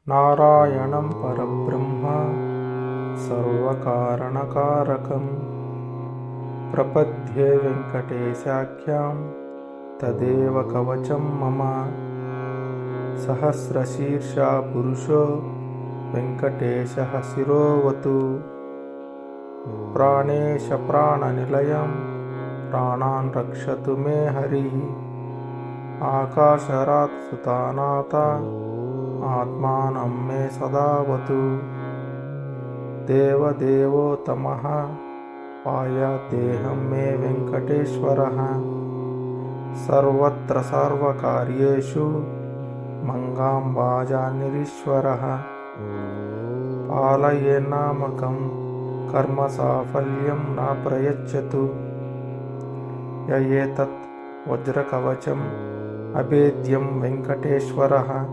नारायणं परब्रह्म सर्वकारणकारकं प्रपद्ये वेङ्कटेशाख्यं तदेव कवचं मम। सहस्रशीर्षा पुरुषो वेङ्कटेशः शिरोवतु। प्राणेश प्राणनिलयं प्राणान् रक्षतु मे हरिः। आकाशरात् सुतानाथ आत्मानं मे सदावतु। देवदेवोत्तमः पायादेहं मे वेङ्कटेश्वरः। सर्वत्र सर्वकार्येषु मङ्गाम्बाजानिरीश्वरः। पालयेन्नामकं कर्मसाफल्यं न प्रयच्छतु। य एतत् वज्रकवचम् अभेद्यं वेङ्कटेश्वरः।